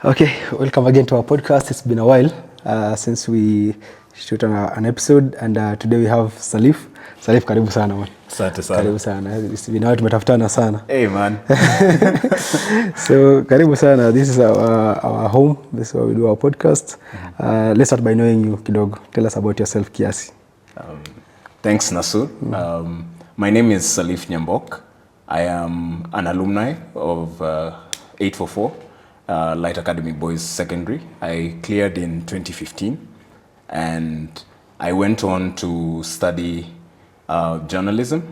Okay, welcome again to our podcast. It's been a while since we shoot an episode, and today we have Salif. Salif, karibu sana man. Asante sana. Karibu sana. It's been a while, tumetafutana sana. Hey man. So karibu sana. This is our home. This is where we do our podcast. Let's start by knowing you kidogo. Tell us about yourself kiasi. Thanks Nasu. My name is Salif Nyambok. I am an alumni of 844 Light Academy Boys Secondary. I cleared in 2015 and I went on to study journalism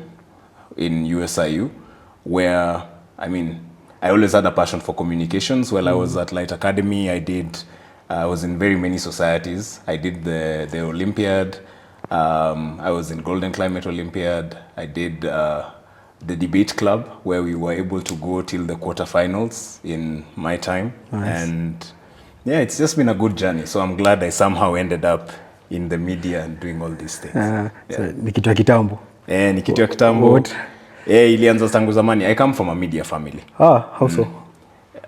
in USIU, where I always had a passion for communications. While I was at Light Academy, I was in very many societies. I did the Olympiad. I was in Golden Climate Olympiad. I did the debate club, where we were able to go till the quarterfinals in my time. Nice. And yeah, it's just been a good journey. So I'm glad I somehow ended up in the media and doing all these things. So, ni kitu ya kitambo. Ni kitu ya kitambo. What? Ilianza tangu zamani. I come from a media family. How so?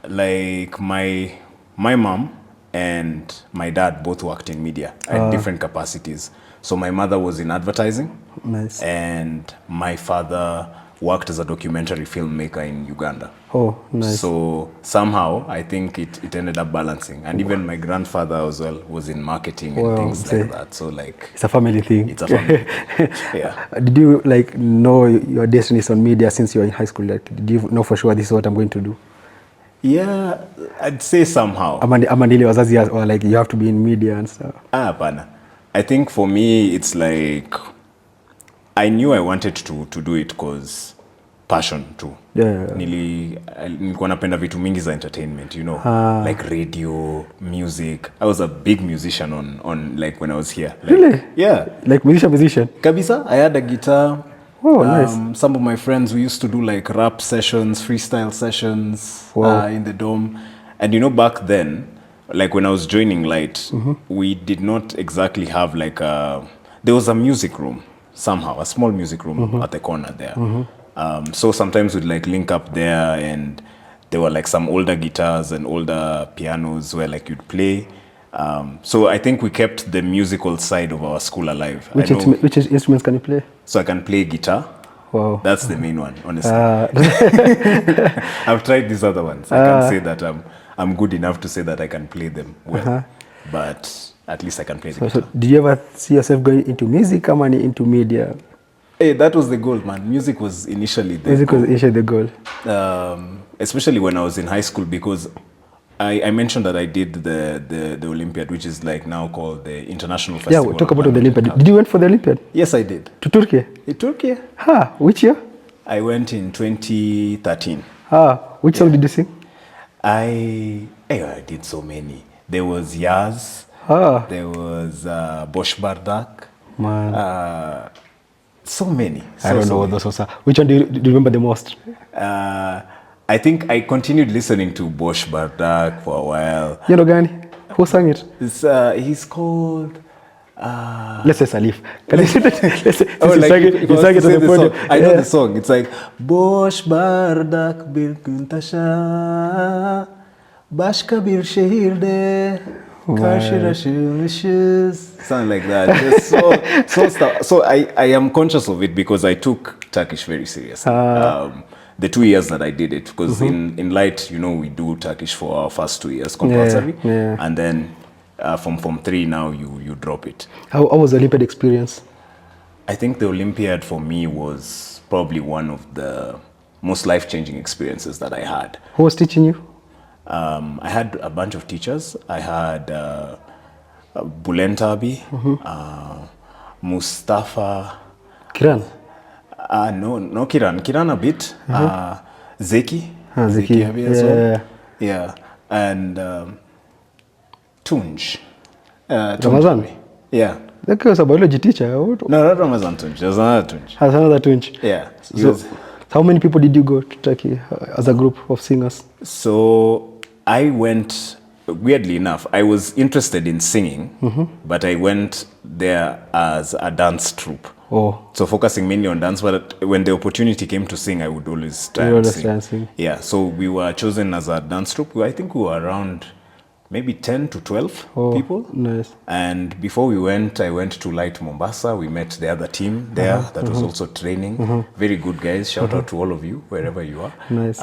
Like my mom and my dad both worked in media at different capacities. So my mother was in advertising. Nice. And my father worked as a documentary filmmaker in Uganda. Oh, nice. So somehow I think it ended up balancing. And even my grandfather as well was in marketing and things like that. So like it's a family thing. It's a family. Yeah. Did you know your destiny is on media since you were in high school? Did you know for sure this is what I'm going to do? Yeah, I'd say somehow. Amandili wazazi or like you have to be in media and stuff. Hapana. I think for me it's like I knew I wanted to do it because passion too. Yeah. Nilikuwa napenda vitu mingi za entertainment, you know, like radio, music. I was a big musician on like when I was here. Like, really? Yeah. Like musician? Kabisa, I had a guitar. Oh, nice. Some of my friends, we used to do like rap sessions, freestyle sessions in the dome. And you know, back then, like when I was joining Light, we did not exactly have like there was a music room somehow, a small music room at the corner there. So sometimes we'd like link up there, and there were like some older guitars and older pianos where like you'd play. So I think we kept the musical side of our school alive. Which instruments can you play? So I can play guitar. Wow. That's the main one, honestly. I've tried these other ones. I can't say that I'm good enough to say that I can play them well, but at least I can play the guitar. So did you ever see yourself going into music or into media? Hey, that was the goal, man. Music was initially the goal. Especially when I was in high school, because I mentioned that I did the Olympiad, which is like now called the International Festival. Yeah, we'll talk about the Olympiad. Did you went for the Olympiad? Yes, I did. To Turkey? In Turkey. Which year? I went in 2013. Which song did you sing? I did so many. There was Yaz. There was Bosch Bardak. Man. So many. I don't know what those songs are. Which one do you remember the most? I think I continued listening to Bosch Bardak for a while. You know Gani? Who sang it? He's called... let's say Salif. You sang it on the podium. I know the song. It's like Bosch Bardak bir kuntasha Başka bir şehirde karşılaşmışız. Something like that. So I am conscious of it because I took Turkish very seriously. The 2 years that I did it, because in Light, you know, we do Turkish for our first 2 years compulsory, and then from 3 now you drop it. How was the Olympiad experience? I think the Olympiad for me was probably one of the most life-changing experiences that I had. Who was teaching you? I had a bunch of teachers. I had Bulentabi, Mustafa. Kiran? No Kiran. Kiran a bit. Zeki. Zeki as well. Yeah. And Tunj. Ramazan? Yeah. That was a biology teacher. No, not Ramazan Tunj. There's another Tunj. Has another Tunj? Yeah. So, how many people did you go to Turkey as a group of singers? So I went, weirdly enough, I was interested in singing, but I went there as a dance troupe. So focusing mainly on dance, but when the opportunity came to sing, I would always try and sing. Dancing. Yeah, so we were chosen as a dance troupe. I think we were around maybe 10 to 12 people. Nice. And before we went, I went to Light Mombasa. We met the other team there that was also training. Very good guys. Shout out to all of you, wherever you are. Nice.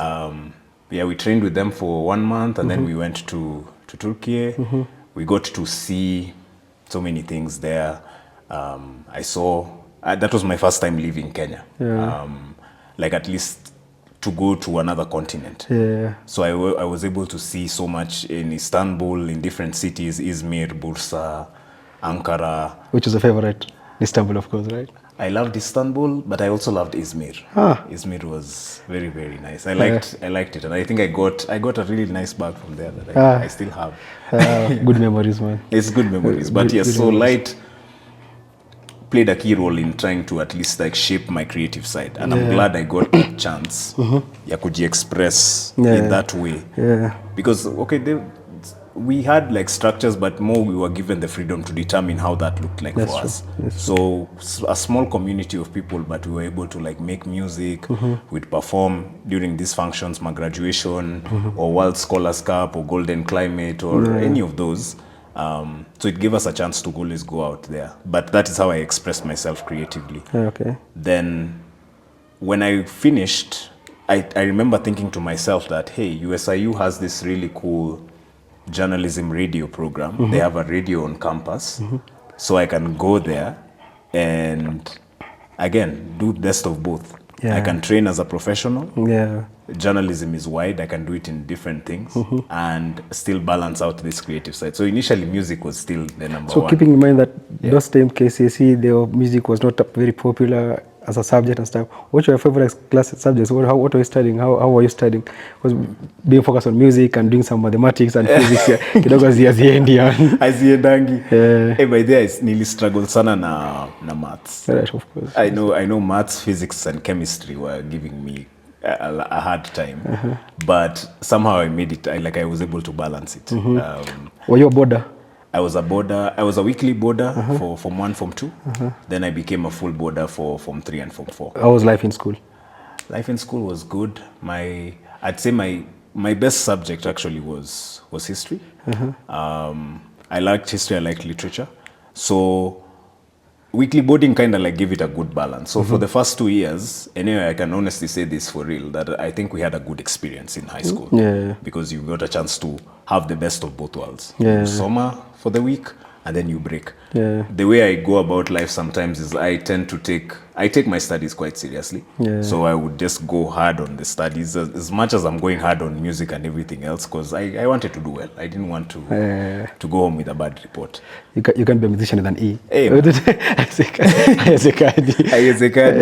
Yeah, we trained with them for 1 month, and then we went to Turkey. We got to see so many things there. I saw, that was my first time leaving Kenya. Yeah. Like at least to go to another continent. Yeah. So I was able to see so much in Istanbul, in different cities, Izmir, Bursa, Ankara. Which is a favorite? Istanbul, of course, right? I loved Istanbul, but I also loved Izmir. Izmir was very, very nice. I liked it, and I think I got a really nice bag from there that I still have. Good memories, man. It's good memories, but yes, so Light played a key role in trying to at least like shape my creative side, and I'm glad I got that chance ya express in that way. Because we had like structures, but more we were given the freedom to determine how that looked like for us. So a small community of people, but we were able to like make music. We'd perform during these functions, my graduation or World Scholars Cup or Golden Climate or any of those. So it gave us a chance to always go out there. But that is how I expressed myself creatively. Okay. Then when I finished, I remember thinking to myself that, hey, USIU has this really cool journalism radio program. They have a radio on campus. So I can go there and, again, do best of both. I can train as a professional. Journalism is wide. I can do it in different things and still balance out this creative side. So initially, music was still the number one. So keeping in mind that those time KCSE, the music was not very popular as a subject and stuff. What were your favorite class subjects? What were you studying? How were you studying? Was being focused on music and doing some mathematics and physics. Kidogo haziedangi. By there, I nearly struggled sana na maths. Right, of course. I know maths, physics, and chemistry were giving me a hard time, but somehow I made it. I was able to balance it. Were you a boarder? I was a weekly boarder for Form 1, Form 2. Then I became a full boarder for Form 3 and Form 4. How was life in school? Life in school was good. I'd say my best subject actually was history. I liked history, I liked literature. So weekly boarding kind of like gave it a good balance. So for the first 2 years, anyway, I can honestly say this for real, that I think we had a good experience in high school. Because you got a chance to have the best of both worlds. Summer for the week, and then you break. The way I go about life sometimes is I take my studies quite seriously. So I would just go hard on the studies as much as I'm going hard on music and everything else, because I wanted to do well. I didn't want to go home with a bad report. You can't be a musician with an E.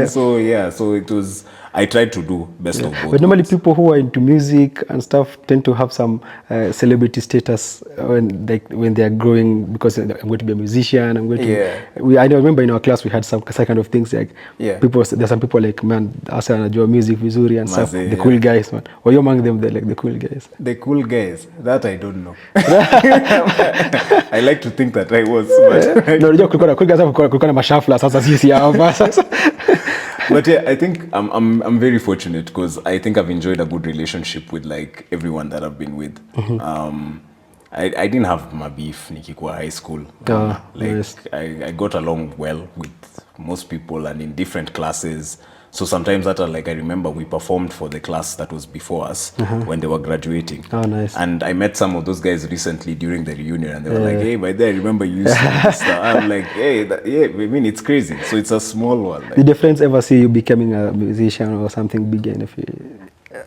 So it was, I tried to do best of both. But normally people who are into music and stuff tend to have some celebrity status when they are growing, because I'm going to be a musician. I'm going to. I remember in our class we had some kind of things like people. There's some people like, man, asa anajua music vizuri and stuff. The cool guys, man. Were you among them? The cool guys. The cool guys. That I don't know. I like to think that I was. No, unajua cool guys kulikuwa na mashafla sasa sisi hapa sasa. But yeah, I think I'm very fortunate because I think I've enjoyed a good relationship with like everyone that I've been with. I didn't have my beef nikikuwa high school. I got along well with most people and in different classes. So sometimes I remember we performed for the class that was before us when they were graduating. Oh, nice. And I met some of those guys recently during the reunion, and they were like, hey, by there, I remember you used to do this stuff. I'm like, hey, I mean, it's crazy. So it's a small world. Like, did your friends ever see you becoming a musician or something bigger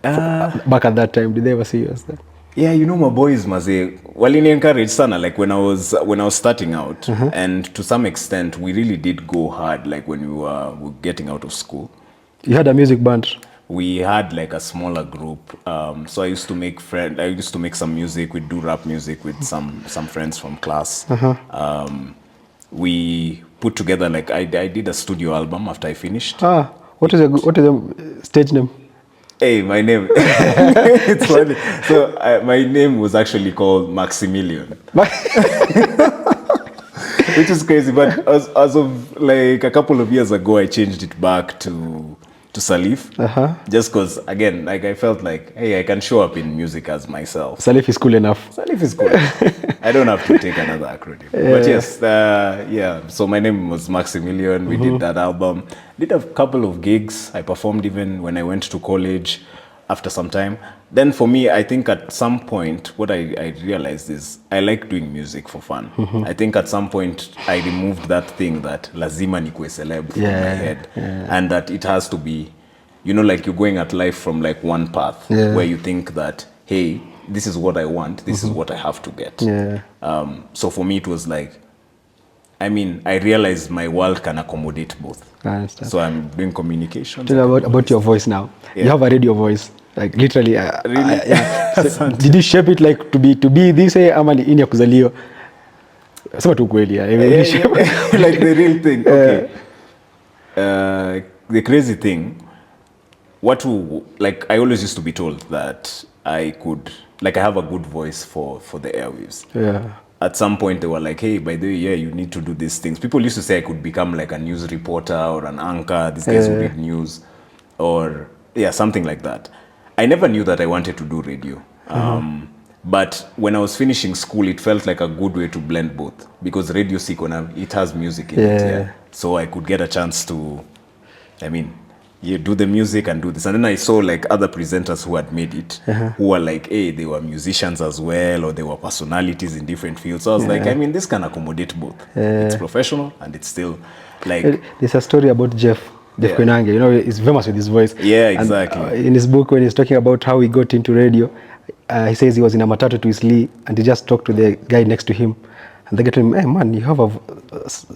back at that time? Did they ever see you as that? Yeah, you know, my boys, maze, walini encourage sana, like when I was starting out, and to some extent, we really did go hard, like when we were getting out of school. You had a music band? We had like a smaller group. So I used to make some music. We'd do rap music with some friends from class. We put together I did a studio album after I finished. What is the stage name? Hey, my name. It's funny. So my name was actually called Maximilian. Which is crazy, but as of like a couple of years ago, I changed it back to to Salif, just because, again, like I felt like, hey, I can show up in music as myself. Salif is cool enough. Salif is cool. I don't have to take another acronym. But yes, yeah. So my name was Maximilian. We did that album. Did a couple of gigs. I performed even when I went to college after some time. Then for me, I think at some point, what I realized is I like doing music for fun. I think at some point, I removed that thing that lazima nikue celeb from my head. And that it has to be, you know, like you're going at life from like one path where you think that, hey, this is what I want, this is what I have to get. So for me, it was like, I mean, I realized my world can accommodate both. I understand. So I'm doing communication. Tell me about your voice now. You have a radio voice. Like literally, really? So did you shape it like to be this way ama ni ini ya kuzaliwa? Sema tu kweli like the real thing. Okay. The crazy thing, like I always used to be told that I could, like I have a good voice for the airwaves. At some point they were like, hey, by the way, you need to do these things. People used to say I could become like a news reporter or an anchor. These guys who read news or something like that. I never knew that I wanted to do radio. But when I was finishing school, it felt like a good way to blend both because Radio Sikona, it has music in it. So I could get a chance to, I mean, you do the music and do this. And then I saw like other presenters who had made it, who were like, hey, they were musicians as well, or they were personalities in different fields. So I was like, I mean, this can accommodate both. It's professional and it's still like... There's a story about Jeff Koinange, you know, he's famous with his voice. Yeah, exactly. And, in his book, when he's talking about how he got into radio, he says he was in a matatu to his Lee, and he just talked to the guy next to him. And the guy told him, hey man, you have a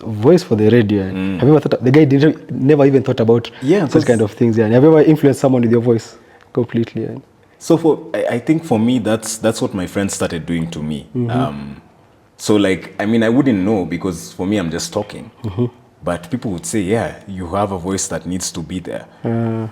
voice for the radio. Have you ever thought, the guy never even thought about such kind of things. And have you ever influenced someone with your voice completely? So I think for me, that's what my friends started doing to me. So like, I mean, I wouldn't know because for me, I'm just talking. But people would say, yeah, you have a voice that needs to be there.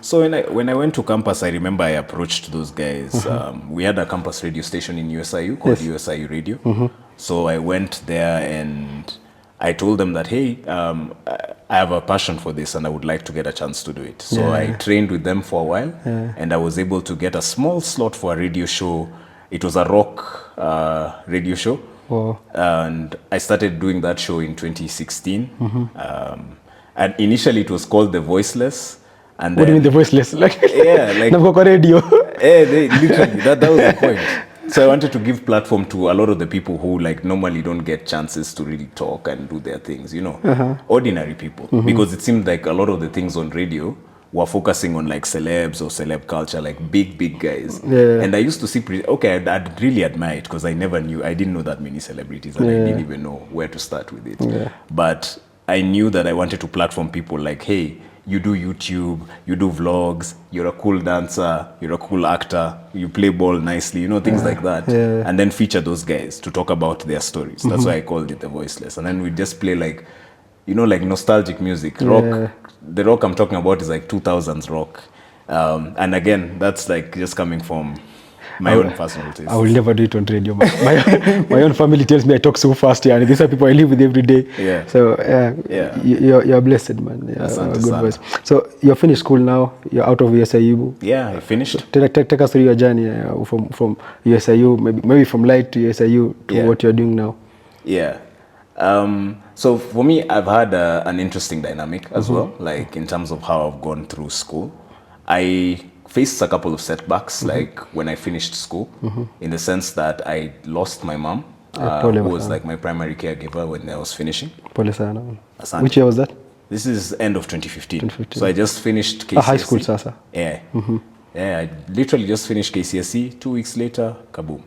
So when I went to campus, I remember I approached those guys. We had a campus radio station in USIU called USIU Radio. So I went there and I told them that, hey, I have a passion for this and I would like to get a chance to do it. So I trained with them for a while and I was able to get a small slot for a radio show. It was a rock radio show. And I started doing that show in 2016. And initially it was called The Voiceless. And what do you mean The Voiceless? Like, like radio. Literally, that was the point. So I wanted to give platform to a lot of the people who like normally don't get chances to really talk and do their things, you know, ordinary people. Because it seemed like a lot of the things on radio were focusing on like celebs or celeb culture, like big guys. And I used to see, I'd really admire it because I didn't know that many celebrities and I didn't even know where to start with it. But I knew that I wanted to platform people like, hey, you do YouTube, you do vlogs, you're a cool dancer, you're a cool actor, you play ball nicely, you know, things like that. And then feature those guys to talk about their stories. That's why I called it The Voiceless. And then we just play like, you know, like nostalgic music, rock. The rock I'm talking about is like 2000s rock. And again, that's like just coming from my own personal taste. I will never do it on radio. My own family tells me I talk so fast, and these are people I live with every day. So you're blessed, man. Good voice. So you're finished school now. You're out of USIU. Yeah, I finished. Take us through your journey from USIU, maybe from light to USIU to what you're doing now. So for me, I've had an interesting dynamic as well, like in terms of how I've gone through school. I faced a couple of setbacks, like when I finished school, in the sense that I lost my mom, who was like my primary caregiver when I was finishing. Which year was that? This is end of 2015. So I just finished KCSE. High school, Sasa. Yeah. I literally just finished KCSE. 2 weeks later, kaboom.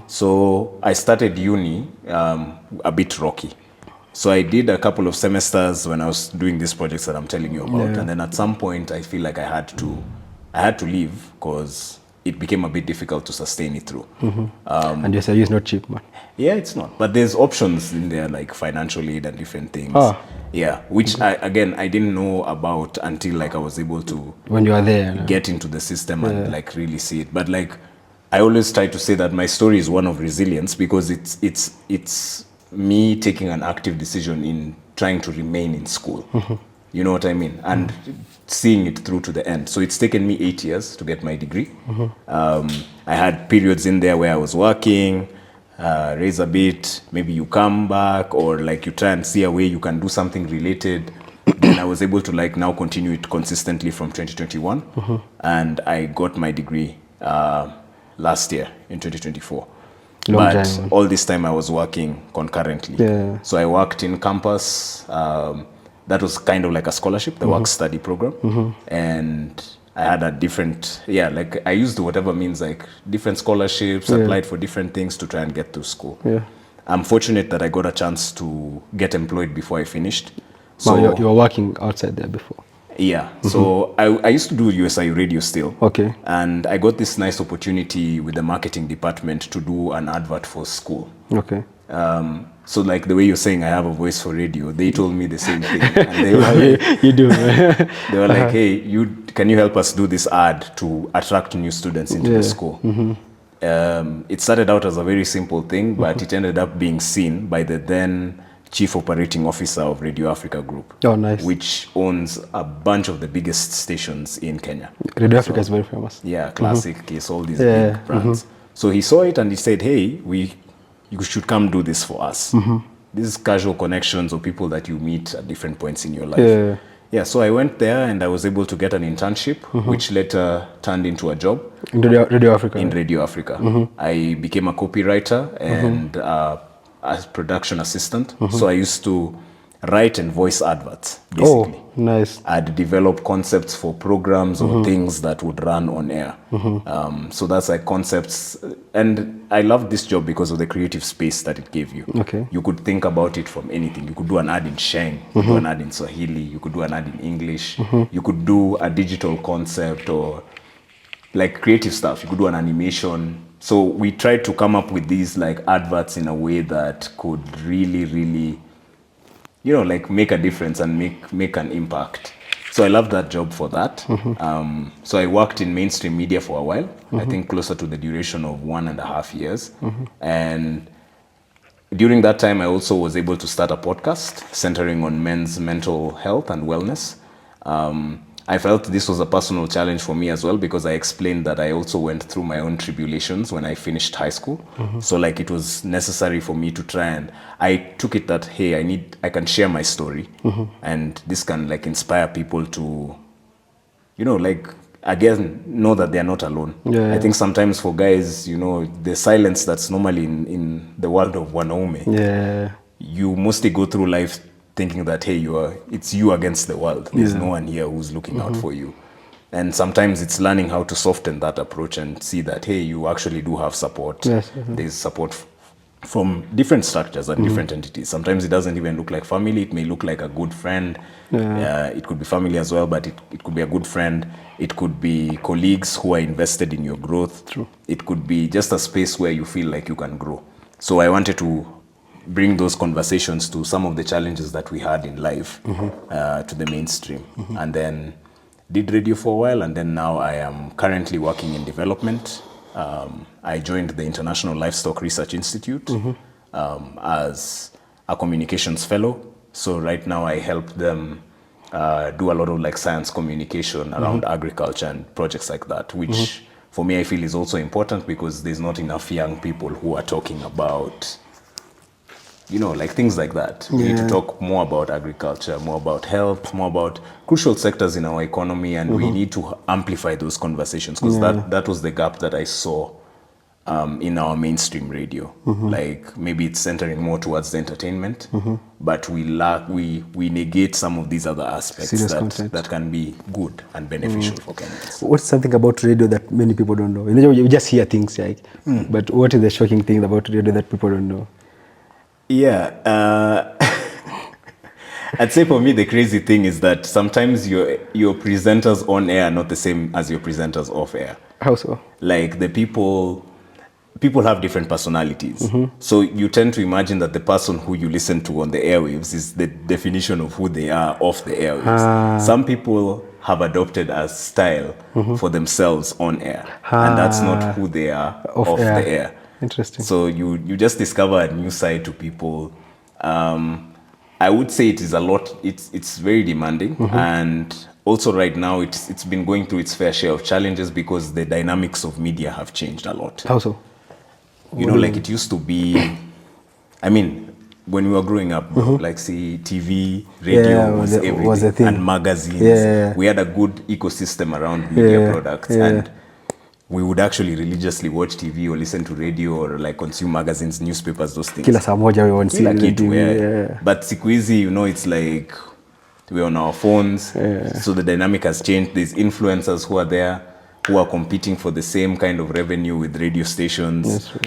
So I started uni a bit rocky. So I did a couple of semesters when I was doing these projects that I'm telling you about. And then at some point, I feel like I had to leave because it became a bit difficult to sustain it through. And USIU is not cheap, man. Yeah, it's not. But there's options in there like financial aid and different things. Which I didn't know about until like I was able to when you are there get into the system and like really see it. But like I always try to say that my story is one of resilience because it's me taking an active decision in trying to remain in school. You know what I mean? And seeing it through to the end. So it's taken me 8 years to get my degree. I had periods in there where I was working, raise a bit, maybe you come back, or like you try and see a way you can do something related. Then I was able to like now continue it consistently from 2021. And I got my degree last year in 2024. But all this time I was working concurrently. Yeah. So I worked in campus. That was kind of like a scholarship, the work study program. And I had a different, like I used whatever means, like different scholarships, applied for different things to try and get to school. Yeah. I'm fortunate that I got a chance to get employed before I finished. So you were working outside there before? Yeah. So I used to do USIU radio still. Okay. And I got this nice opportunity with the marketing department to do an advert for school. Okay. So like the way you're saying I have a voice for radio, they told me the same thing. And they were like, you do. They were like, hey, can you help us do this ad to attract new students into the school? It started out as a very simple thing, but it ended up being seen by the then Chief Operating Officer of Radio Africa Group. Oh, nice. Which owns a bunch of the biggest stations in Kenya. Radio Africa is very famous. Yeah, Classic, Kiss, all these big brands. So he saw it and he said, hey, you should come do this for us. These casual connections or people that you meet at different points in your life. Yeah, so I went there and I was able to get an internship, which later turned into a job. In Radio Africa? In Radio Africa. I became a copywriter and a production assistant. So I used to write and voice adverts, basically. Oh, nice. I'd develop concepts for programs or things that would run on air. So that's like concepts. And I loved this job because of the creative space that it gave you. Okay. You could think about it from anything. You could do an ad in Sheng, you could do an ad in Swahili, you could do an ad in English, you could do a digital concept or like creative stuff. You could do an animation. So we tried to come up with these like adverts in a way that could really, really, like make a difference and make an impact. So I loved that job for that. So I worked in mainstream media for a while, I think closer to the duration of 1.5 years. And during that time, I also was able to start a podcast centering on men's mental health and wellness. I felt this was a personal challenge for me as well because I explained that I also went through my own tribulations when I finished high school. So like it was necessary for me to try and I took it that, hey, I can share my story and this can like inspire people to, like again, know that they're not alone. I think sometimes for guys, the silence that's normally in the world of wanaume, you mostly go through life thinking that, hey, it's you against the world. There's no one here who's looking out for you. And sometimes it's learning how to soften that approach and see that, hey, you actually do have support. There's support from different structures and different entities. Sometimes it doesn't even look like family. It may look like a good friend. It could be family as well, but it could be a good friend. It could be colleagues who are invested in your growth. True. It could be just a space where you feel like you can grow. So I wanted to bring those conversations to some of the challenges that we had in life to the mainstream. And then did radio for a while, and then now I am currently working in development. I joined the International Livestock Research Institute as a communications fellow. So right now I help them do a lot of like science communication around agriculture and projects like that, which for me I feel is also important because there's not enough young people who are talking about like things like that. We need to talk more about agriculture, more about health, more about crucial sectors in our economy, and we need to amplify those conversations because that was the gap that I saw in our mainstream radio. Like maybe it's centering more towards the entertainment, but we negate some of these other aspects that can be good and beneficial for Kenyans. What's something about radio that many people don't know? You just hear things like, but what is the shocking thing about radio that people don't know? Yeah, I'd say for me the crazy thing is that sometimes your presenters on air are not the same as your presenters off air. How so? Like the people have different personalities. So you tend to imagine that the person who you listen to on the airwaves is the definition of who they are off the airwaves. Some people have adopted as style for themselves on air, and that's not who they are off the air. Interesting. So you just discover a new side to people. I would say it is a lot. It's very demanding, and also right now it's been going through its fair share of challenges because the dynamics of media have changed a lot. How so? You know, like it used to be, I mean, when we were growing up, like see TV, radio was everything, was a thing. and magazines. Yeah. We had a good ecosystem around media products, and we would actually religiously watch TV or listen to radio or like consume magazines, newspapers, those things. Kila saa moja we want Kila kitu, TV. But siku hizi, you know, it's like we're on our phones, so the dynamic has changed. There's influencers who are there, who are competing for the same kind of revenue with radio stations. Yes,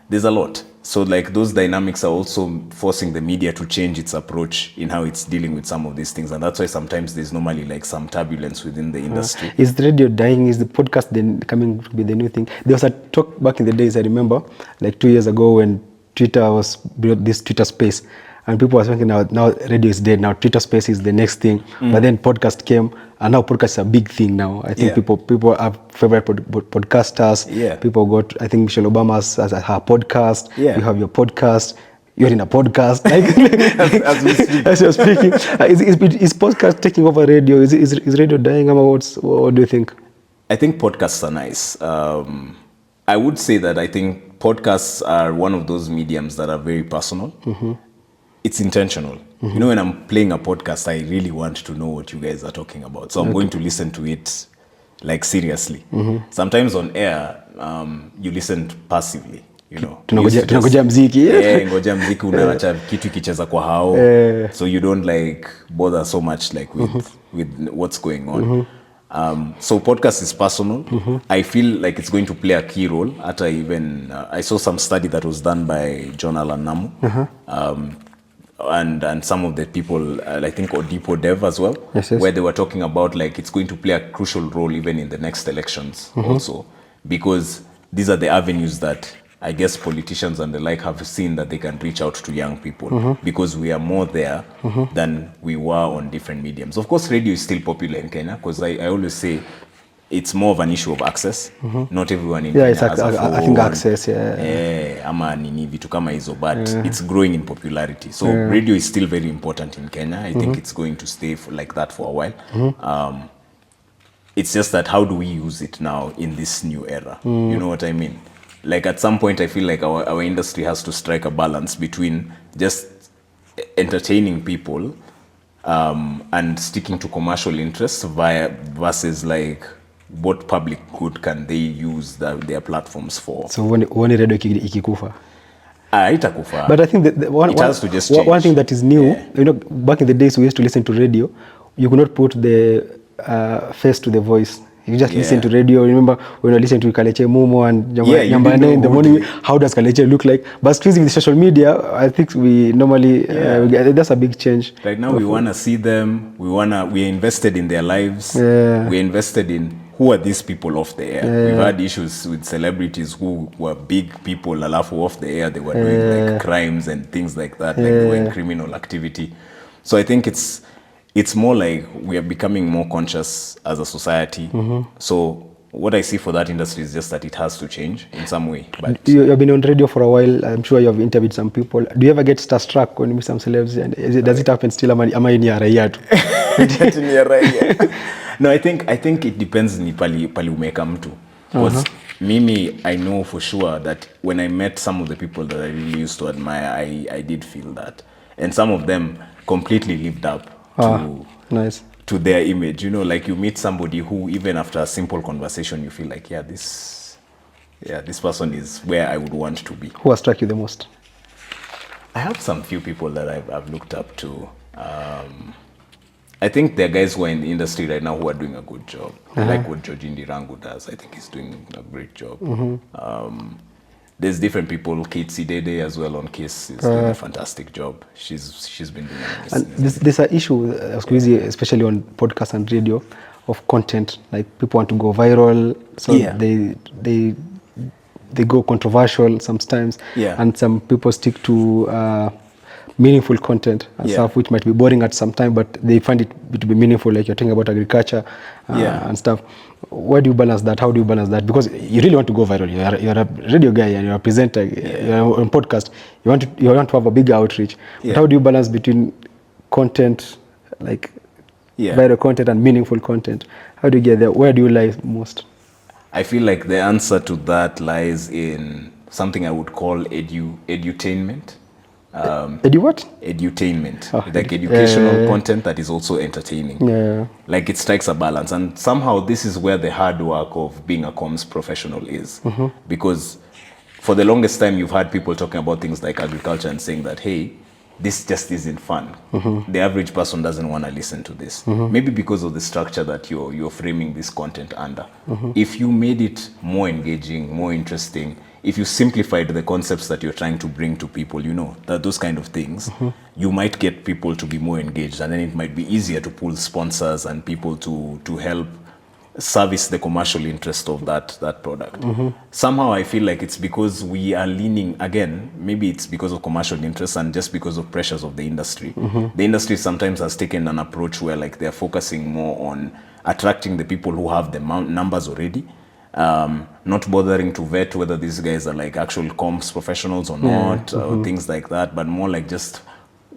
There's a lot. So like those dynamics are also forcing the media to change its approach in how it's dealing with some of these things. And that's why sometimes there's normally like some turbulence within the industry. Is the radio dying? Is the podcast then coming to be the new thing? There was a talk back in the days, I remember, like 2 years ago when Twitter was built this Twitter space. And people were thinking now radio is dead. Now Twitter space is the next thing. But then podcast came, and now podcast is a big thing now. I think people have favorite podcasters. People got, I think Michelle Obama has her podcast. You have your podcast. You're in a podcast. As we speak. As you're speaking. Is podcast taking over radio? Is radio dying? What do you think? I think podcasts are nice. I would say that I think podcasts are one of those mediums that are very personal. It's intentional. You know, when I'm playing a podcast, I really want to know what you guys are talking about. So I'm going to listen to it like seriously. Sometimes on air, you listen passively, you know. Tunangoja mziki. Ngoja mziki unaacha kitu kicheza kwa hao. So you don't like bother so much like with what's going on. So podcast is personal. I feel like it's going to play a key role. I saw some study that was done by John Alan Namu. And some of the people, I think Odipo Dev as well, where they were talking about like it's going to play a crucial role even in the next elections also, because these are the avenues that I guess politicians and the like have seen that they can reach out to young people because we are more there than we were on different mediums. Of course, radio is still popular in Kenya because I always say it's more of an issue of access. Not everyone in Kenya has a phone. I think access, ama nini vitu kama hizo, but it's growing in popularity. So radio is still very important in Kenya. I think it's going to stay like that for a while. It's just that how do we use it now in this new era? You know what I mean? Like at some point I feel like our industry has to strike a balance between just entertaining people and sticking to commercial interests versus like what public good can they use their platforms for. So when radio ikikufa, itakufa. But I think that it has to just change. One thing that is new, you know, back in the days we used to listen to radio, you could not put the face to the voice. You just listen to radio. Remember when I listened to Kaleche Mumo and Nyambane in the morning, how does Kaleche look like? But with social media, I think we normally, that's a big change. Right now we want to see them. We are invested in their lives. We're invested in who are these people off the air. We've had issues with celebrities who were big people, alafu off the air, they were doing like crimes and things like that, like they were in criminal activity. So I think it's more like we are becoming more conscious as a society. So what I see for that industry is just that it has to change in some way. But you have been on radio for a while. I'm sure you have interviewed some people. Do you ever get starstruck when you meet some celebs? And does it happen still? Am I ni raia tu? No, I think it depends ni pali umeka mtu. Because mimi, I know for sure that when I met some of the people that I really used to admire, I did feel that. And some of them completely lived up to their image. You know, like you meet somebody who even after a simple conversation you feel like this person is where I would want to be. Who has struck you the most? I have some few people that I've looked up to. I think there are guys who are in the industry right now who are doing a good job. Like what Georgine Rangu does. I think he's doing a great job. There's different people. Kate Sidede as well on Kiss is doing a fantastic job. She's been doing amazing. And there's an issue, especially on podcast and radio, of content. Like people want to go viral, so they go controversial sometimes, and some people stick to meaningful content and stuff, which might be boring at some time, but they find it to be meaningful, like you're talking about agriculture and stuff. Where do you balance that? How do you balance that? Because you really want to go viral. You're a radio guy and you're a presenter, you're on podcast. You want to have a bigger outreach. But how do you balance between content, like viral content and meaningful content? How do you get there? Where do you lie most? I feel like the answer to that lies in something I would call edutainment. What? Edutainment, like educational content that is also entertaining. Like it strikes a balance, and somehow this is where the hard work of being a comms professional is. Because for the longest time you've had people talking about things like agriculture and saying that, hey, this just isn't fun. The average person doesn't want to listen to this. Maybe because of the structure that you're framing this content under. If you made it more engaging, more interesting, if you simplified the concepts that you're trying to bring to people, you know, that those kind of things, you might get people to be more engaged, and then it might be easier to pull sponsors and people to help service the commercial interest of that product. Somehow I feel like it's because we are leaning, again, maybe it's because of commercial interest and just because of pressures of the industry. The industry sometimes has taken an approach where like they're focusing more on attracting the people who have the numbers already, not bothering to vet whether these guys are like actual comms professionals or not, or things like that, but more like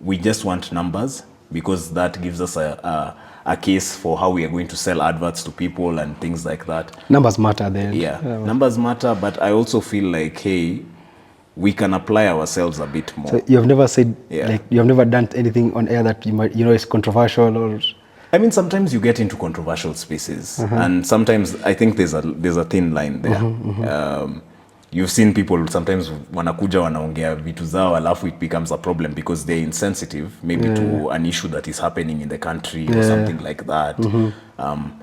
we just want numbers, because that gives us a case for how we are going to sell adverts to people and things like that. Numbers matter then. Numbers matter, but I also feel like, hey, we can apply ourselves a bit more. So you've never said, like, you've never done anything on air that you might, is controversial or... I mean, sometimes you get into controversial spaces, and sometimes I think there's a thin line there. You've seen people sometimes wanakuja wanaongea vitu zao alafu it becomes a problem because they're insensitive maybe to an issue that is happening in the country or something like that.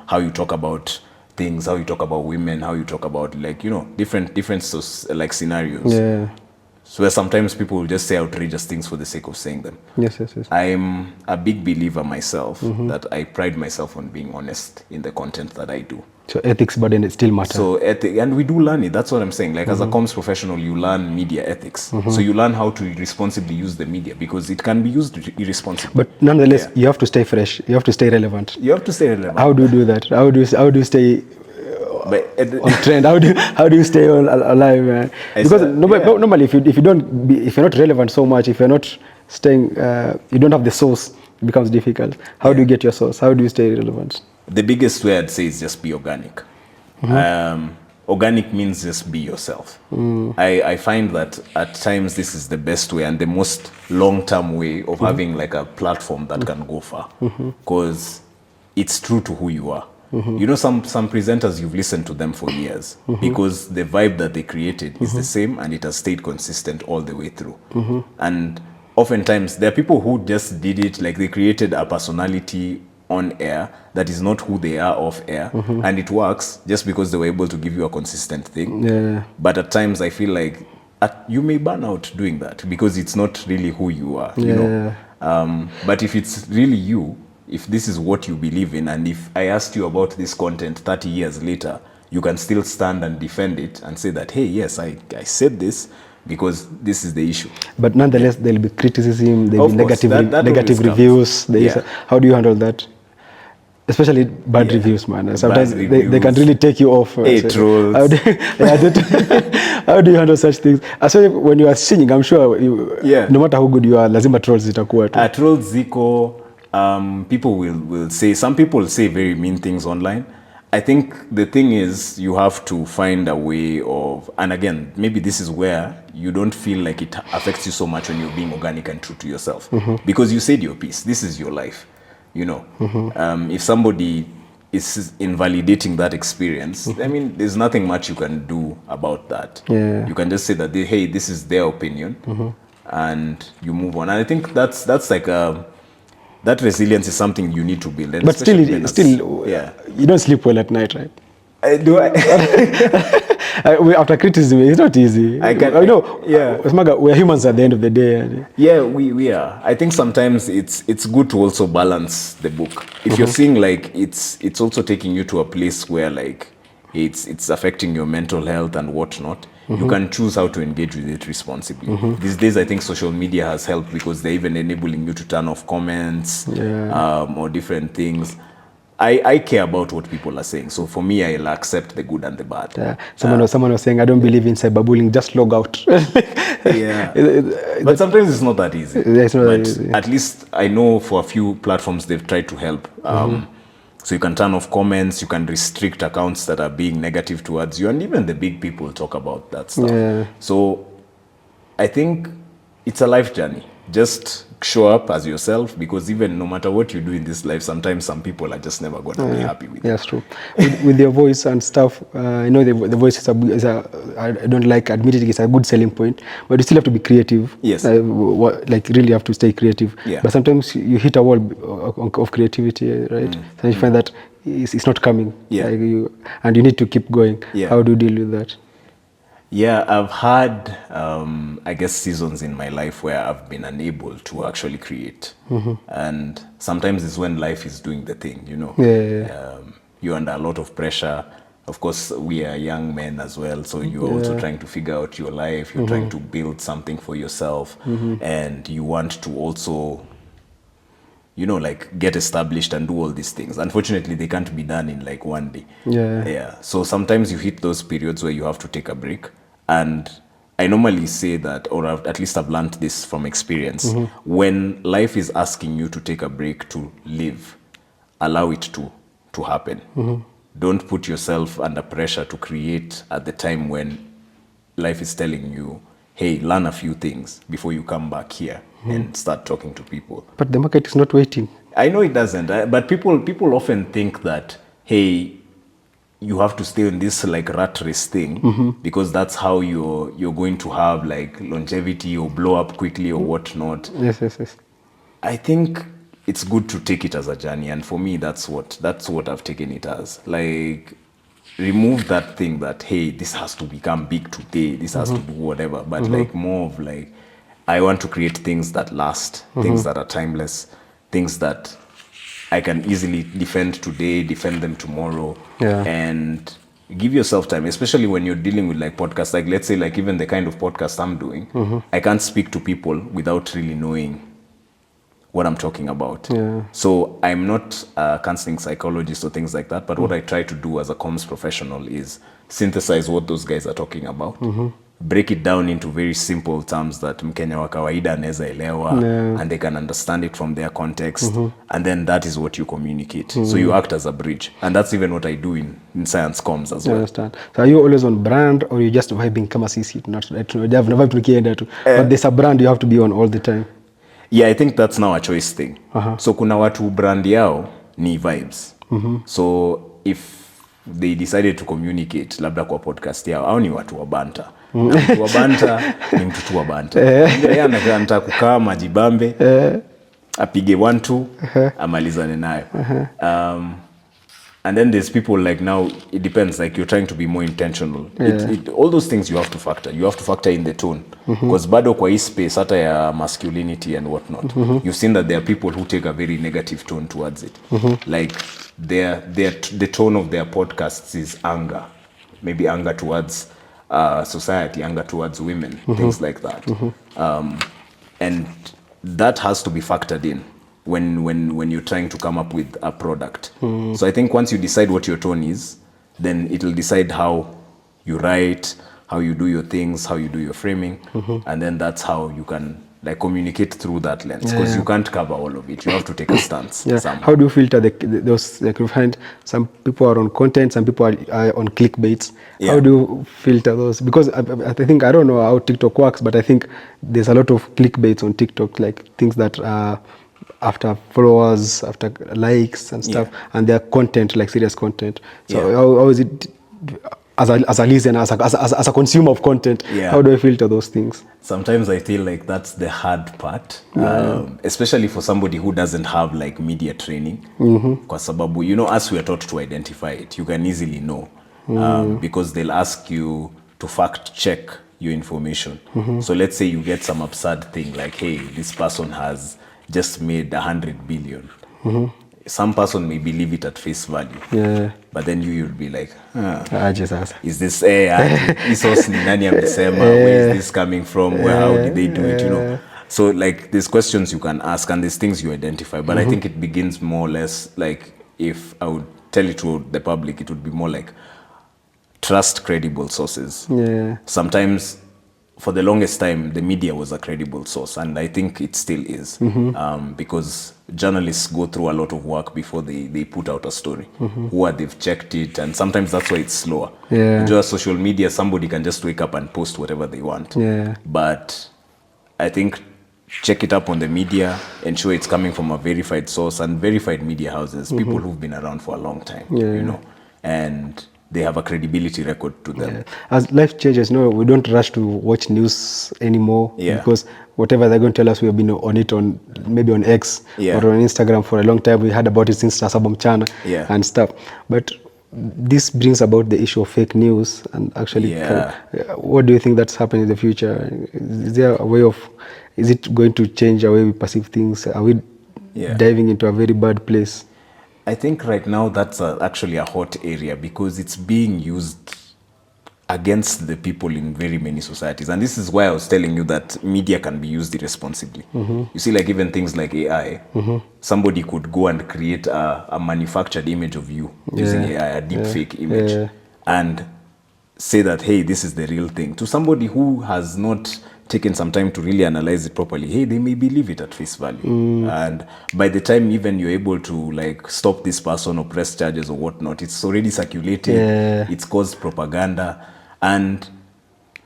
How you talk about things, how you talk about women, how you talk about, like, you know, different like scenarios. So where sometimes people will just say outrageous things for the sake of saying them. Yes. I'm a big believer myself that I pride myself on being honest in the content that I do. So ethics, but then it still matters. So and we do learn it. That's what I'm saying. Like as a comms professional, you learn media ethics. So you learn how to responsibly use the media, because it can be used irresponsibly. But nonetheless, you have to stay fresh. You have to stay relevant. You have to stay relevant. How do you do that? How do you stay on trend? How do you stay alive, man? Because normally, if you're not relevant so much, if you're not staying, you don't have the source, it becomes difficult. How do you get your source? How do you stay relevant? The biggest way I'd say is just be organic. Organic means just be yourself. I find that at times this is the best way and the most long-term way of having like a platform that can go far, because it's true to who you are. You know, some presenters, you've listened to them for years because the vibe that they created is the same and it has stayed consistent all the way through. And oftentimes there are people who just did it, like they created a personality on air that is not who they are off air, and it works just because they were able to give you a consistent thing. But at times I feel like you may burn out doing that because it's not really who you are, you know. But if it's really you, if this is what you believe in, and if I asked you about this content 30 years later, you can still stand and defend it and say that, hey, yes, I said this because this is the issue. But nonetheless, there'll be criticism, there'll be negative reviews. How do you handle that? Especially bad reviews, man. Sometimes they can really take you off. Trolls. How do you handle such things? Especially when you are singing, I'm sure no matter how good you are, lazima trolls zitakuwa tu. Trolls ziko. People will say, some people say very mean things online. I think the thing is you have to find a way of, and again, maybe this is where you don't feel like it affects you so much when you're being organic and true to yourself. Because you said your piece, this is your life, you know. If somebody is invalidating that experience, I mean, there's nothing much you can do about that. You can just say that, hey, this is their opinion, and you move on. And I think that's like that resilience is something you need to build. And but still, you don't sleep well at night, right? Do I? After criticism, it's not easy. We're humans at the end of the day. Yeah, we are. I think sometimes it's good to also balance the book. If you're seeing like it's also taking you to a place where like it's affecting your mental health and whatnot, you can choose how to engage with it responsibly. These days, I think social media has helped because they're even enabling you to turn off comments or different things. I care about what people are saying. So for me, I'll accept the good and the bad. Someone was saying, I don't believe in cyberbullying, just log out. But sometimes it's not that easy. It's not But that easy. at least I know for a few platforms they've tried to help. So you can turn off comments, you can restrict accounts that are being negative towards you, and even the big people talk about that stuff. So I think it's a life journey. Just show up as yourself, because even no matter what you do in this life, sometimes some people are just never going to be happy with you. That's true. With your voice and stuff, I know the voice is I don't like admitting it's a good selling point, but you still have to be creative. Yes. Like really have to stay creative. Yeah. But sometimes you hit a wall of creativity, right? So you find that it's not coming. Yeah. And you need to keep going. Yeah. How do you deal with that? Yeah, I've had, I guess, seasons in my life where I've been unable to actually create. And sometimes it's when life is doing the thing, you know. You're under a lot of pressure. Of course, we are young men as well, so you're also trying to figure out your life. You're trying to build something for yourself. And you want to also, you know, like get established and do all these things. Unfortunately, they can't be done in like one day. Yeah. So sometimes you hit those periods where you have to take a break. And I normally say that, or at least I've learned this from experience, when life is asking you to take a break to live, allow it to happen. Don't put yourself under pressure to create at the time when life is telling you, hey, learn a few things before you come back here and start talking to people. But the market is not waiting. I know it doesn't, but people often think that, hey, you have to stay in this like rat race thing because that's how you're going to have like longevity or blow up quickly or whatnot. Yes. I think it's good to take it as a journey, and for me, that's what I've taken it as. Like, remove that thing that, hey, this has to become big today, this has to do whatever, but like more of like, I want to create things that last, things that are timeless, things that I can easily defend today, defend them tomorrow, and give yourself time, especially when you're dealing with like podcasts. Like, let's say, like even the kind of podcast I'm doing, I can't speak to people without really knowing what I'm talking about. So I'm not a counseling psychologist or things like that, but what I try to do as a comms professional is synthesize what those guys are talking about, break it down into very simple terms that Mkenya wa kawaida anaweza elewa, and they can understand it from their context, and then that is what you communicate. So you act as a bridge, and that's even what I do in science comms as well. I understand. So are you always on brand, or you just vibing kama sisi? But there's a brand you have to be on all the time. Yeah, I think that's now a choice thing. So kuna watu brand yao ni vibes. So if they decided to communicate labda kwa podcast yao, au ni watu wa banta. Mtu wa banta ni mtu tu wa banta. Yeye anataka kukaa majibambe, apige 1-2, amalizane nayo. And then there's people like, now it depends, like you're trying to be more intentional. All those things you have to factor. You have to factor in the tone. Because bado kwa hii space, hata ya masculinity and whatnot, you've seen that there are people who take a very negative tone towards it. Like the tone of their podcasts is anger. Maybe anger towards society, anger towards women, things like that. And that has to be factored in when you're trying to come up with a product. So I think once you decide what your tone is, then it'll decide how you write, how you do your things, how you do your framing, and then that's how you can like communicate through that lens, because you can't cover all of it. You have to take a stance. How do you filter those? Like, you find some people are on content, some people are on clickbaits. How do you filter those? Because I think, I don't know how TikTok works, but I think there's a lot of clickbaits on TikTok, like things that are after followers, after likes and stuff, and their content, like serious content. So how is it, as a listener, as a consumer of content, how do I filter those things? Sometimes I feel like that's the hard part, especially for somebody who doesn't have like media training. Kwa sababu, you know, as we are taught to identify it, you can easily know, because they'll ask you to fact check your information. So let's say you get some absurd thing like, hey, this person has just made 100 billion. some person may believe it at face value. Yeah. But then you'd be like, is this Isos ni nani amesema? Where is this coming from? How did they do it? You know. So like there's questions you can ask and there's things you identify. But I think it begins more or less like, if I would tell it to the public, it would be more like trust credible sources. Yeah. Sometimes for the longest time, the media was a credible source, and I think it still is, because journalists go through a lot of work before they put out a story. Who are they've checked it, and sometimes that's why it's slower. Yeah. Just social media, somebody can just wake up and post whatever they want. Yeah. But I think check it up on the media, ensure it's coming from a verified source, and verified media houses, people who've been around for a long time, you know, and they have a credibility record to them. Yeah. As life changes, no, we don't rush to watch news anymore, Yeah. because whatever they're going to tell us, we have been on it on maybe on X Yeah. or on Instagram for a long time. We heard about it since Sasabam Chana and stuff. But this brings about the issue of fake news, and actually, what do you think that's happening in the future? Is there a way of, is it going to change the way we perceive things? Are we diving into a very bad place? I think right now that's actually a hot area, because it's being used against the people in very many societies. And this is why I was telling you that media can be used irresponsibly. You see, like even things like AI, somebody could go and create a manufactured image of you using AI, a deep fake image, and say that, hey, this is the real thing. To somebody who has not taken some time to really analyze it properly, hey, they may believe it at face value. And by the time even you're able to like stop this person or press charges or whatnot, it's already circulated, it's caused propaganda. And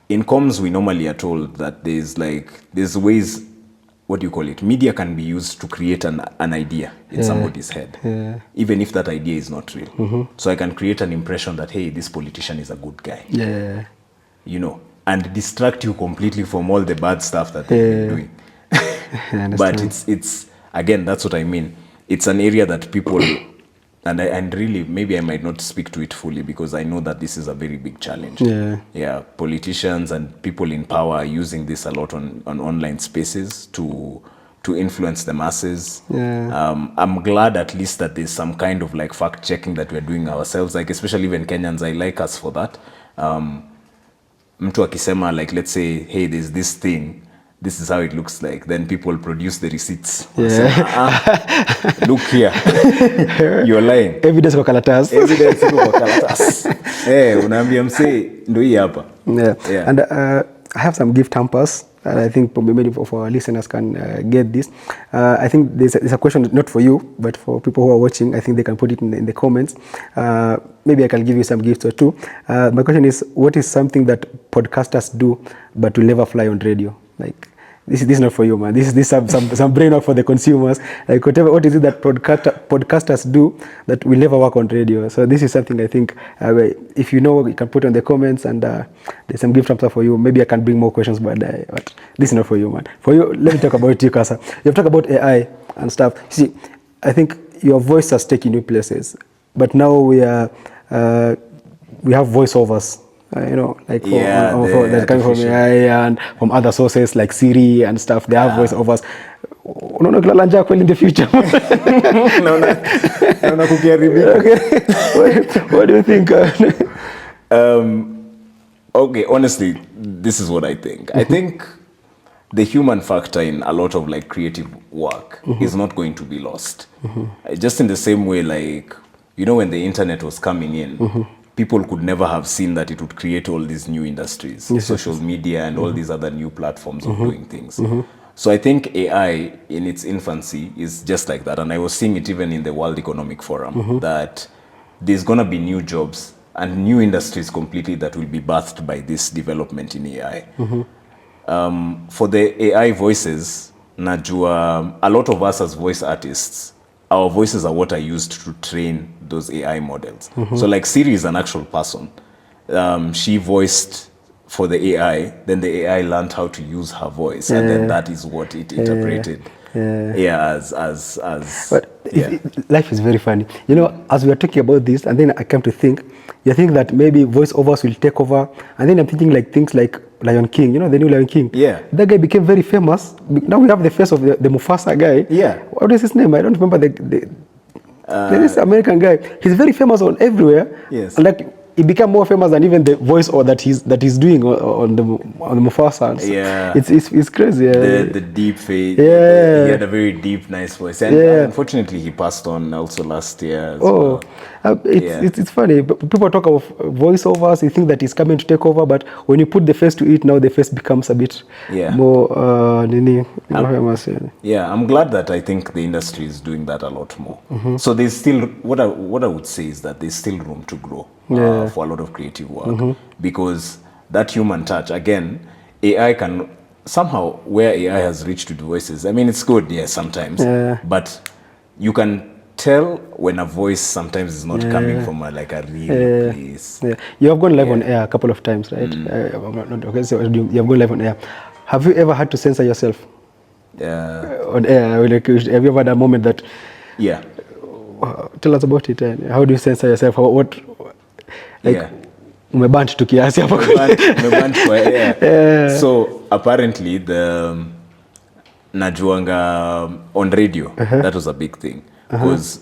in comms, we normally are told that there's ways, what do you call it? Media can be used to create an idea in somebody's head, even if that idea is not real. So I can create an impression that, hey, this politician is a good guy. You know, and distract you completely from all the bad stuff that they've been doing. But it's again, that's what I mean. It's an area that people, and really, maybe I might not speak to it fully, because I know that this is a very big challenge. Politicians and people in power are using this a lot on online spaces to influence the masses. I'm glad at least that there's some kind of like fact checking that we're doing ourselves, like especially even Kenyans. I like us for that. Mtu akisema, like, let's say, hey, there's this thing, this is how it looks like, then people produce the receipts. Look here. You're lying. Evidence kwa karatasi. Evidence kwa karatasi. Unaambia msee ndo hii hapa. And I have some gift hampers. I think many of our listeners can get this. I think there's a question not for you, but for people who are watching. I think they can put it in the comments. Maybe I can give you some gifts or two. My question is, what is something that podcasters do but will never fly on radio? Like, this is not for you, man. This is some brain work for the consumers. Like, what is it that podcasters do that will never work on radio? So this is something I think, if you know, you can put on the comments, and there's some gift hampers for you. Maybe I can bring more questions, but this is not for you, man. For you, let me talk about you, Kasa. You've talked about AI and stuff. See, I think your voice has taken new places, but now we have voiceovers. You know, like that's coming from AI and from other sources like Siri and stuff. They have voiceovers. Unaona kulala njaa kweli in the future? Naona kukiharibika. What do you think? Okay, honestly, this is what I think. I think the human factor in a lot of like creative work is not going to be lost. Just in the same way, like, you know, when the internet was coming in, people could never have seen that it would create all these new industries, social media and all these other new platforms of doing things. So I think AI in its infancy is just like that. And I was seeing it even in the World Economic Forum, that there's going to be new jobs and new industries completely that will be birthed by this development in AI. For the AI voices, najua, a lot of us as voice artists, our voices are what are used to train those AI models. So like Siri is an actual person. She voiced for the AI, then the AI learned how to use her voice, and then that is what it interpreted. Life is very funny. You know, as we are talking about this, and then I came to think, you think that maybe voiceovers will take over, and then I'm thinking like things like Lion King, you know, the new Lion King. That guy became very famous. Now we have the face of the Mufasa guy. What is his name? I don't remember This American guy, he's very famous on everywhere. Yes. And like he became more famous than even the voice or that he's doing on the Mufasa. Yeah. It's crazy. Yeah. The deep face. Yeah. He had a very deep, nice voice. And unfortunately, he passed on also last year as well. It's funny. But people talk of voiceovers. You think that he's coming to take over, but when you put the face to it, now the face becomes a bit more famous. Yeah, I'm glad that I think the industry is doing that a lot more. So there's still what I would say is that there's still room to grow for a lot of creative work because that human touch again, AI can somehow where AI has reached with voices. I mean, it's good, yes, sometimes, but you can tell when a voice sometimes is not coming from a real place. Yeah, you have gone live on air a couple of times, right? Okay, so you have gone live on air. Have you ever had to censor yourself on air? Like, have you ever had a moment that? Yeah. Tell us about it. How do you censor yourself? Umebant tu kiasi hapo. Umebant kwa air. So apparently the najuanga on radio, that was a big thing. Because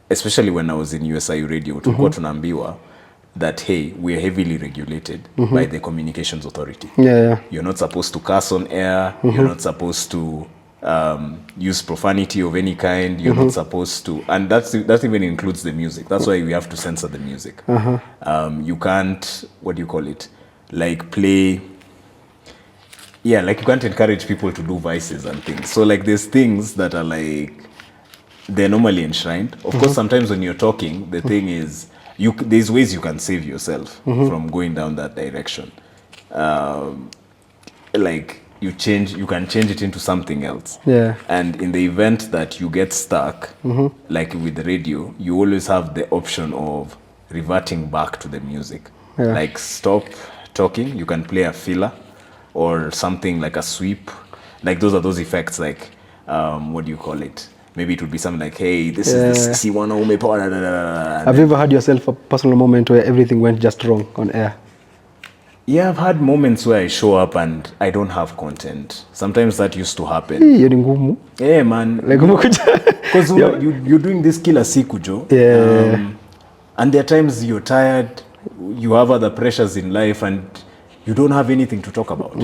especially when I was in USIU radio, tulikuwa tunaambiwa that, hey, we are heavily regulated by the Communications Authority. You're not supposed to curse on air. You're not supposed to use profanity of any kind. You're not supposed to, and that even includes the music. That's why we have to censor the music. You can't, what do you call it? Like play. Yeah, like you can't encourage people to do vices and things. So like there's things that are like, they're normally enshrined. Of course, sometimes when you're talking, the thing is, there's ways you can save yourself from going down that direction. Like you can change it into something else. And in the event that you get stuck, like with the radio, you always have the option of reverting back to the music. Like stop talking, you can play a filler or something like a sweep. Like those effects, like what do you call it? Maybe it would be something like, hey, this is this C1 Ume. Have you ever had yourself a personal moment where everything went just wrong on air? Yeah, I've had moments where I show up and I don't have content. Sometimes that used to happen. Yeah, man. Because you're doing this kila siku, Joe. And there are times you're tired, you have other pressures in life, and you don't have anything to talk about.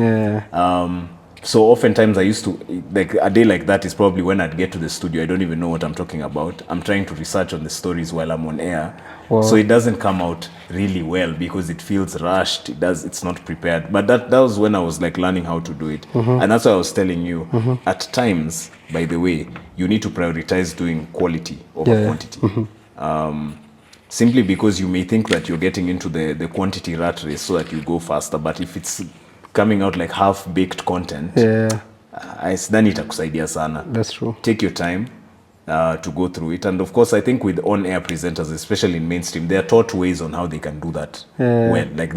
So oftentimes I used to, like a day like that is probably when I'd get to the studio, I don't even know what I'm talking about. I'm trying to research on the stories while I'm on air. So it doesn't come out really well because it feels rushed. It's not prepared. But that was when I was like learning how to do it. And that's why I was telling you, at times, by the way, you need to prioritize doing quality over quantity. Simply because you may think that you're getting into the quantity rat race so that you go faster. But if it's coming out like half-baked content, then itakusaidia sana. That's true. Take your time to go through it. And of course, I think with on-air presenters, especially in mainstream, they are taught ways on how they can do that well. Like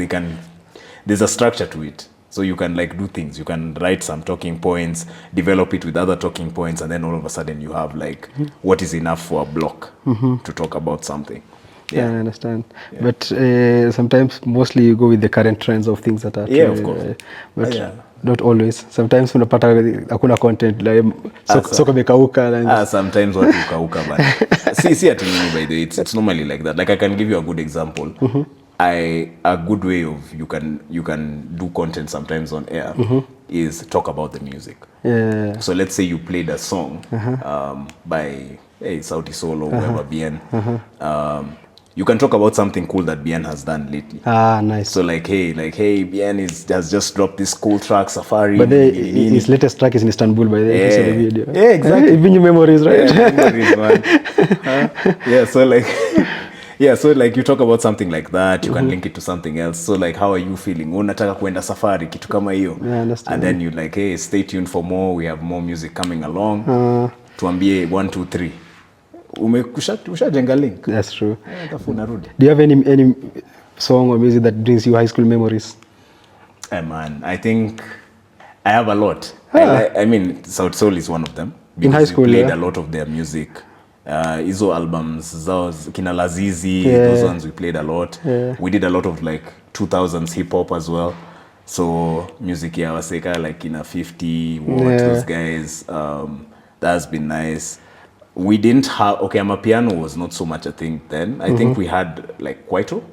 there's a structure to it. So you can like do things. You can write some talking points, develop it with other talking points, and then all of a sudden you have like what is enough for a block to talk about something. I understand. But sometimes, mostly you go with the current trends of things that are of course. But not always. Sometimes unapata hakuna content like soko imekauka. Sometimes watu ukauka bana. See at me, by the way, it's normally like that. Like I can give you a good example. A good way of you can do content sometimes on air is talk about the music. So let's say you played a song by Sauti Sol or whoever, Bien. You can talk about something cool that Bien has done lately. Nice. So hey, Bien has just dropped this cool track, Safari. But his latest track is in Istanbul, by the way. Yeah. The video. Yeah, exactly. Even your memories, right? Yeah, memories, man. So you talk about something like that, you can link it to something else. So how are you feeling? Unataka kuenda safari, kitu kama hiyo. And then you hey, stay tuned for more. We have more music coming along. Tuambie 1, 2, 3. Ushajenga link. That's true. Do you have any song or music that brings you high school memories? Man, I think I have a lot. I mean, South Soul is one of them. In high school, we played a lot of their music. Izo albums, Kina Lazizi, those ones we played a lot. We did a lot of 2000s hip hop as well. So music waseka Kina 50, those guys. That's been nice. we didn't have, okay, Amapiano was not so much a thing then. I think we had like Kwaito.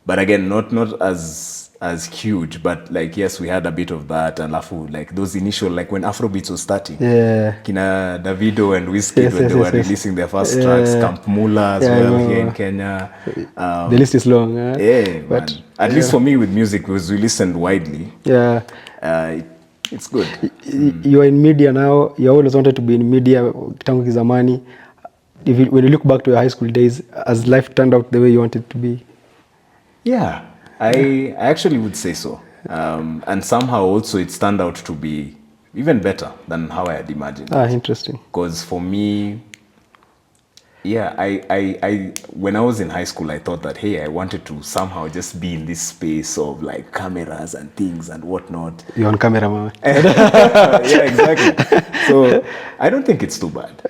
But again, not as huge, but like, yes, we had a bit of that. And like those initial, like when Afrobeats was starting, Kina Davido and Wizkid, when they were releasing their first tracks, Camp Mula as well here in Kenya. The list is long. But man. At least for me with music, because we listened widely. It's good. You're in media now. You always wanted to be in media. Tangu kizamani. When you look back to your high school days, has life turned out the way you wanted to be? Yeah, I actually would say so. And somehow also it's turned out to be even better than how I had imagined. Interesting. Because for me, yeah, I when I was in high school, I thought that, hey, I wanted to somehow just be in this space of like cameras and things and whatnot. You're on camera, man. Yeah, exactly. So I don't think it's too bad.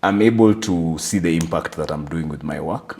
I'm able to see the impact that I'm doing with my work.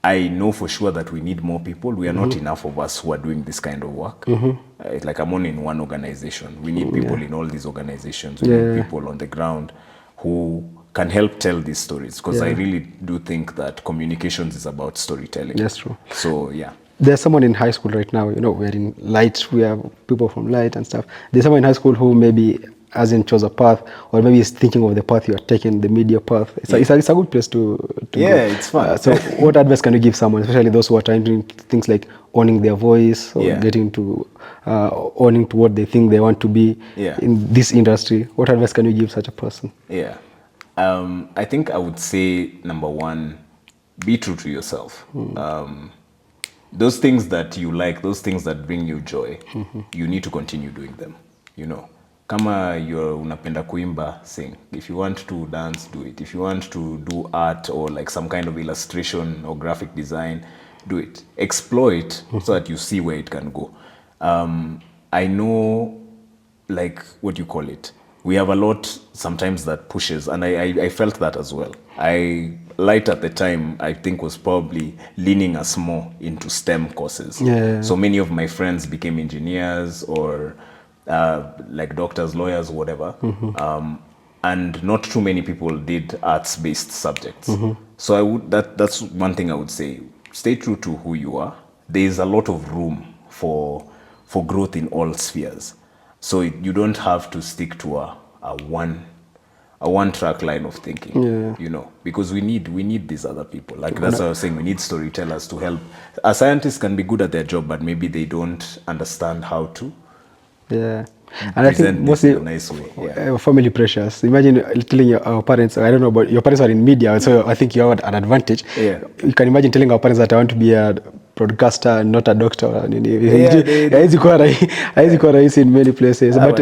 I know for sure that we need more people. We are not enough of us who are doing this kind of work. Like I'm only in one organization. We need people in all these organizations. We need people on the ground who can help tell these stories. Because I really do think that communications is about storytelling. That's true. So, yeah. There's someone in high school right now, we're in Light, we have people from Light and stuff. There's someone in high school who maybe hasn't chose a path, or maybe is thinking of the path you are taking, the media path. It's a good place to go. It's fun. So what advice can you give someone, especially those who are trying to do things like owning their voice, or getting to owning to what they think they want to be in this industry? What advice can you give such a person? I think I would say, number one, be true to yourself. Those things that you like, those things that bring you joy, you need to continue doing them, Kama you're unapenda kuimba, sing. If you want to dance, do it. If you want to do art or like some kind of illustration or graphic design, do it. Explore it so that you see where it can go. I know, like, what you call it? We have a lot sometimes that pushes, and I felt that as well. Light at the time, I think, was probably leaning us more into STEM courses. So many of my friends became engineers or like doctors, lawyers, whatever. And not too many people did arts-based subjects. So that's one thing I would say. Stay true to who you are. There is a lot of room for growth in all spheres. So you don't have to stick to a one-track line of thinking, because we need these other people. Like that's what I was saying, we need storytellers to help. A scientist can be good at their job, but maybe they don't understand how to. And I think mostly nice way. Family pressures. Imagine telling our parents, I don't know, but your parents are in media, so I think you have an advantage. You can imagine telling our parents that I want to be a broadcaster, not a doctor. Haizi kuwa rahisi in many places. But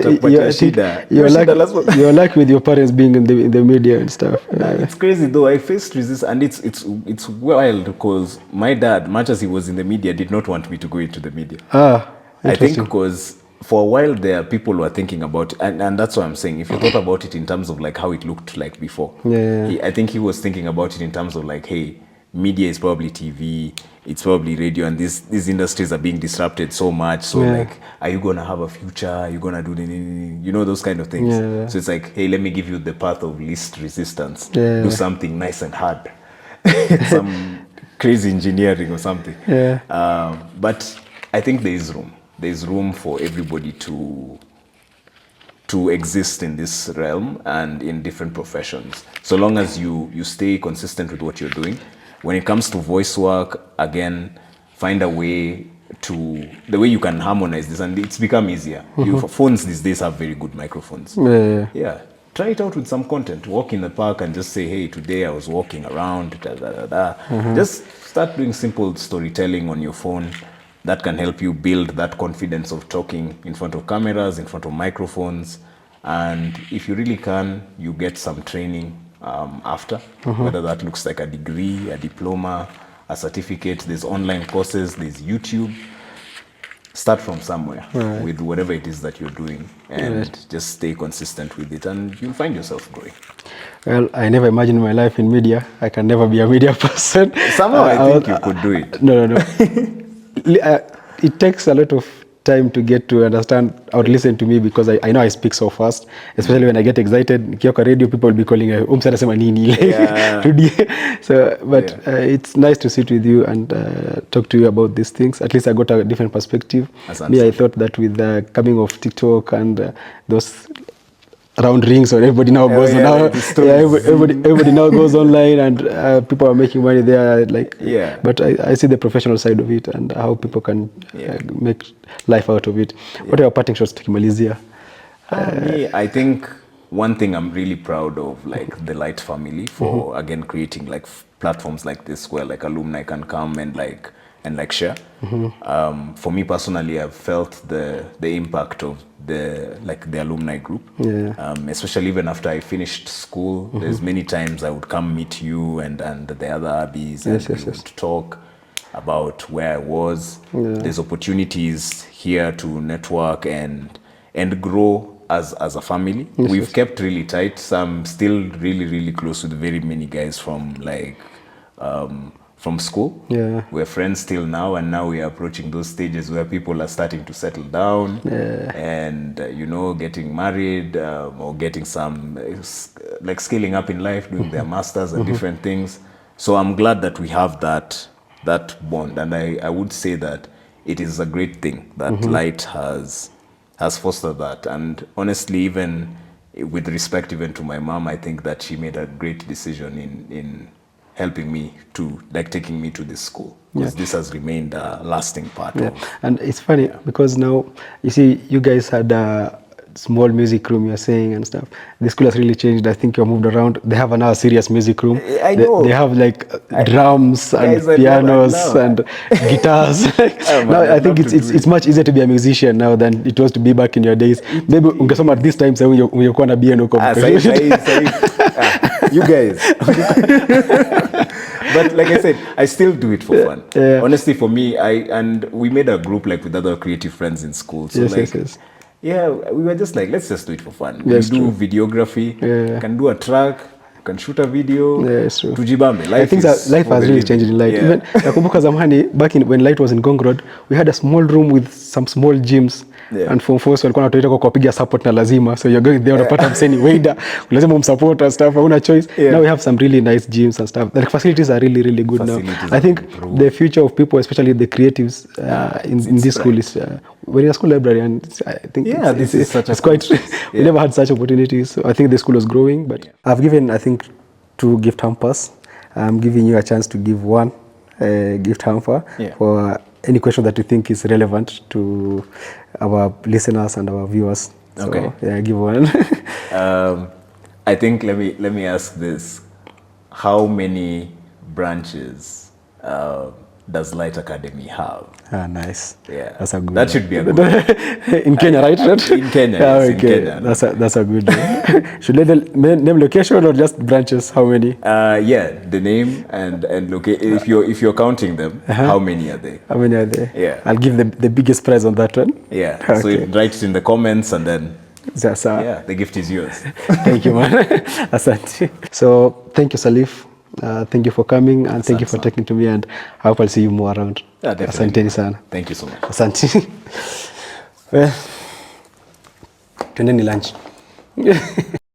you're lucky with your parents being in the media and stuff. It's crazy though. I faced resistance, and it's wild because my dad, much as he was in the media, did not want me to go into the media. I think because for a while there, people were thinking about it, and that's what I'm saying. If you thought about it in terms of like how it looked like before, I think he was thinking about it in terms of like, hey, media is probably TV, it's probably radio, and these industries are being disrupted so much. So like, are you gonna have a future? Are you gonna do those kind of things? So it's like, hey, let me give you the path of least resistance. Do something nice and hard, some crazy engineering or something. But I think there's room for everybody to exist in this realm and in different professions, so long as you stay consistent with what you're doing. When it comes to voice work, again, find a way the way you can harmonize this, and it's become easier. Phones these days have very good microphones. Try it out with some content. Walk in the park and just say, hey, today I was walking around, Just start doing simple storytelling on your phone. That can help you build that confidence of talking in front of cameras, in front of microphones. And if you really can, you get some training after, whether that looks like a degree, a diploma, a certificate. There's online courses, there's YouTube. Start from somewhere with whatever it is that you're doing, and just stay consistent with it, and you'll find yourself growing. Well, I never imagined my life in media. I can never be a media person. Somehow I think you could do it. No. It takes a lot of time to get to understand or listen to me because I know I speak so fast, especially when I get excited. Nikiwa kwa radio, people will be calling, anasema nini? So, but it's nice to sit with you and talk to you about these things. At least I got a different perspective. Me, I thought that with the coming of TikTok and those round rings, or everybody now goes everybody now goes online, and people are making money there. But I see the professional side of it and how people can make life out of it. What are your parting shots tukimalizia? Me, I think one thing I'm really proud of, like the Light family, for again creating like platforms like this where like alumni can come and share. For me personally, I've felt the impact of the alumni group, especially even after I finished school. There's many times I would come meet you and the other Abis, and we would talk about where I was. There's opportunities here to network and grow as a family. We've kept really tight. So I'm still really close with very many guys from from school. We're friends till now, and now we are approaching those stages where people are starting to settle down and getting married, or getting some like scaling up in life, doing their masters and different things. So I'm glad that we have that bond, and I would say that it is a great thing that Light has fostered that. And honestly, even with respect even to my mom, I think that she made a great decision in helping me to, like, taking me to this school, because this has remained a lasting part of. And it's funny because now, you see, you guys had a small music room, you're saying, and stuff. The school has really changed. I think you're moved around. They have now a serious music room. I know. They have like drums and pianos and guitars. Now I think it's much easier to be a musician now than it was to be back in your days. Maybe ungesoma at this time, so you're going to be an you guys. But like I said, I still do it for fun. Honestly, for me, and we made a group like with other creative friends in school. So yeah, we were just like, let's just do it for fun. We do videography, can do a track, can shoot a video. Tujibambe. Life has really changed in Light. Even nakumbuka zamani, back when Light was in Gong Road, we had a small room with some small gyms. And for force walikuwa wanatuita kwa kupiga support na lazima, so you're going there unapata mseni waiter, lazima umsupport and stuff, hauna choice. Now we have some really nice gyms and stuff. The facilities are really good now. I think the future of people, especially the creatives in this school, is when you're a school library, and I think it's quite we never had such opportunities. So I think the school was growing. But I've given, I think, 2 gift hampers. I'm giving you a chance to give 1 gift hamper for any question that you think is relevant to our listeners and our viewers. So, give 1. I think let me ask this: how many branches does Light Academy have? Nice. Yeah, that's a good. That should be a good in Kenya, right? In Kenya. Yes, in Kenya. That's a good one. Should they name location or just branches? How many? The name and location. If you're counting them, how many are they? How many are there? Yeah, I'll give the biggest prize on that one. Yeah. So write it in the comments, and then the gift is yours. Thank you, man. Asante. So thank you, Salif. Thank you for coming, and thank you for talking to me, and I hope I'll see you more around. Asante sana. Thank you so much. Asante. Well, tuendeni lunch.